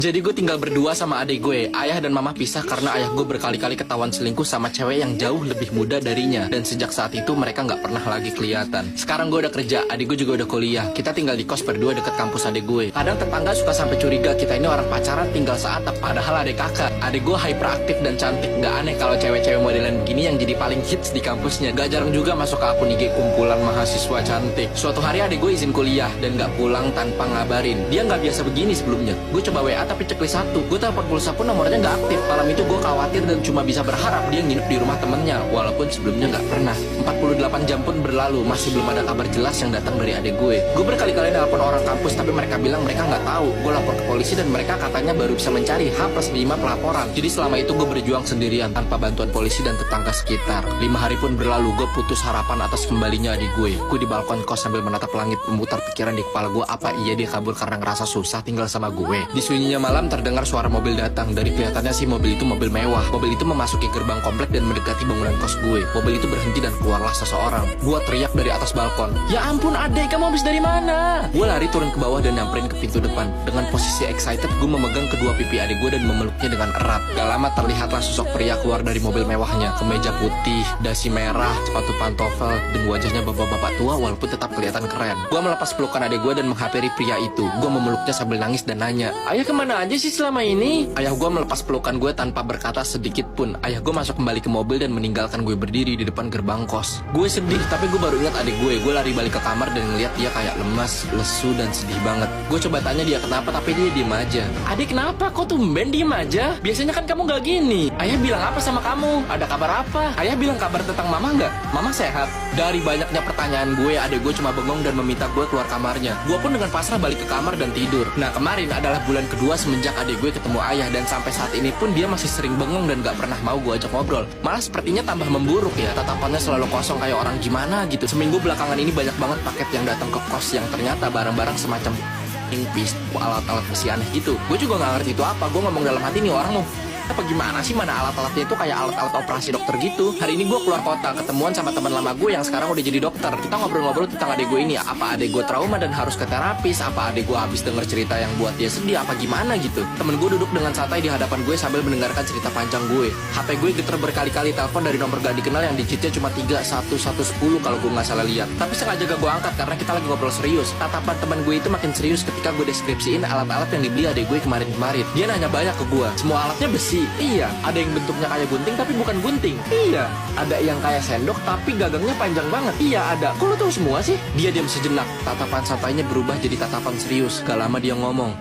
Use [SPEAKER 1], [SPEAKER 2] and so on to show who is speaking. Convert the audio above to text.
[SPEAKER 1] Jadi gue tinggal berdua sama adik gue. Ayah dan mama pisah karena ayah gue berkali-kali ketahuan selingkuh sama cewek yang jauh lebih muda darinya. Dan sejak saat itu mereka nggak pernah lagi kelihatan. Sekarang gue udah kerja, adik gue juga udah kuliah. Kita tinggal di kos berdua deket kampus adik gue. Kadang tetangga suka sampai curiga kita ini orang pacaran tinggal seatap, padahal adik kakak. Adik gue hyperaktif dan cantik. Gak aneh kalau cewek-cewek modelan begini yang jadi paling hits di kampusnya. Gak jarang juga masuk ke akun IG kumpulan mahasiswa cantik. Suatu hari adik gue izin kuliah dan gak pulang tanpa ngabarin. Dia gak biasa begini sebelumnya. Gue coba WA tapi checklist satu. Gue telepon pulsa pun nomornya gak aktif. Malam itu gue khawatir dan cuma bisa berharap dia nginep di rumah temennya, walaupun sebelumnya gak pernah. 48 jam pun berlalu, masih belum ada kabar jelas yang datang dari adik gue. Gue berkali-kali nelpon orang kampus tapi mereka bilang mereka gak tahu. Gue lapor ke polisi dan mereka katanya baru bisa mencari H+5 pelaporan. Jadi selama itu gue berjuang sendirian tanpa bantuan polisi dan tetangga sekitar. 5 hari pun berlalu, gue putus harapan atas kembalinya adik gue. Gue di balkon kos sambil menatap langit, memutar pikiran di kepala gue, apa iya dia kabur karena ngerasa susah tinggal sama gue. Di sunyinya malam terdengar suara mobil datang. Dari kelihatannya sih mobil itu mobil mewah. Mobil itu memasuki gerbang komplek dan mendekati bangunan kos gue. Mobil itu berhenti dan keluarlah seseorang. Gue teriak dari atas balkon, "Ya ampun adek, kamu habis dari mana?" Gue lari turun ke bawah dan nyamperin ke pintu depan. Dengan posisi excited, gue memegang kedua pipi adik gue dan memeluknya dengan erat. Gak lama terlihatlah sosok pria keluar dari mobil mewahnya. Kemeja putih, dasi merah, sepatu pantofel, dan wajahnya bapak-bapak tua walaupun tetap kelihatan keren. Gue melepas pelukan adik gue dan menghampiri pria itu. Gue memeluknya sambil nangis dan nanya, "Ayah kemana aja sih selama ini?" Ayah gue melepas pelukan gue tanpa berkata sedikit pun. Ayah gue masuk kembali ke mobil dan meninggalkan gue berdiri di depan gerbang kos. Gue sedih, tapi gue baru ingat adik gue. Gue lari balik ke kamar dan ngeliat dia kayak lemas, lesu, dan sedih banget. Gue coba tanya dia kenapa, tapi dia diem aja. "Adik kenapa? Kok tumben diem aja? Biasanya kan kamu gak gini." "Ayah bilang apa sama kamu? Ada kabar apa?" "Ayah bilang kabar tentang mama nggak? Mama sehat." Dari banyaknya pertanyaan gue, adik gue cuma bengong dan meminta gue keluar kamarnya. Gue pun dengan pasrah balik ke kamar dan tidur. Nah kemarin adalah bulan kedua semenjak adik gue ketemu ayah, dan sampai saat ini pun dia masih sering bengong dan gak pernah mau gue ajak ngobrol. Malah sepertinya tambah memburuk ya, tatapannya selalu kosong kayak orang gimana gitu. Seminggu belakangan ini banyak banget paket yang datang ke kos yang ternyata barang-barang semacam pistol, alat-alat besi aneh gitu. Gue juga gak ngerti itu apa. Gue ngomong dalam hati, nih orang mau apa gimana sih, mana alat-alatnya itu kayak alat-alat operasi dokter gitu. Hari ini gue keluar kota, ketemuan sama teman lama gue yang sekarang udah jadi dokter. Kita ngobrol-ngobrol tentang adik gue ini. Apa adik gue trauma dan harus ke terapis? Apa adik gue habis denger cerita yang buat dia sedih? Apa gimana gitu? Temen gue duduk dengan santai di hadapan gue sambil mendengarkan cerita panjang gue. HP gue geter berkali-kali, telepon dari nomor gak dikenal yang digitnya cuma 31110 kalau gue gak salah lihat. Tapi sengaja gak gue angkat karena kita lagi ngobrol serius. Tatapan teman gue itu makin serius ketika gue deskripsiin alat-alat yang dibeli adik gue kemarin-kemarin. Dia nanya banyak ke gue. Semua alatnya besi. Iya, ada yang bentuknya kayak gunting tapi bukan gunting. Iya, ada yang kayak sendok tapi gagangnya panjang banget. Iya ada. Kok lo tahu semua sih? Dia diam sejenak. Tatapan santainya berubah jadi tatapan serius. Gak lama dia ngomong,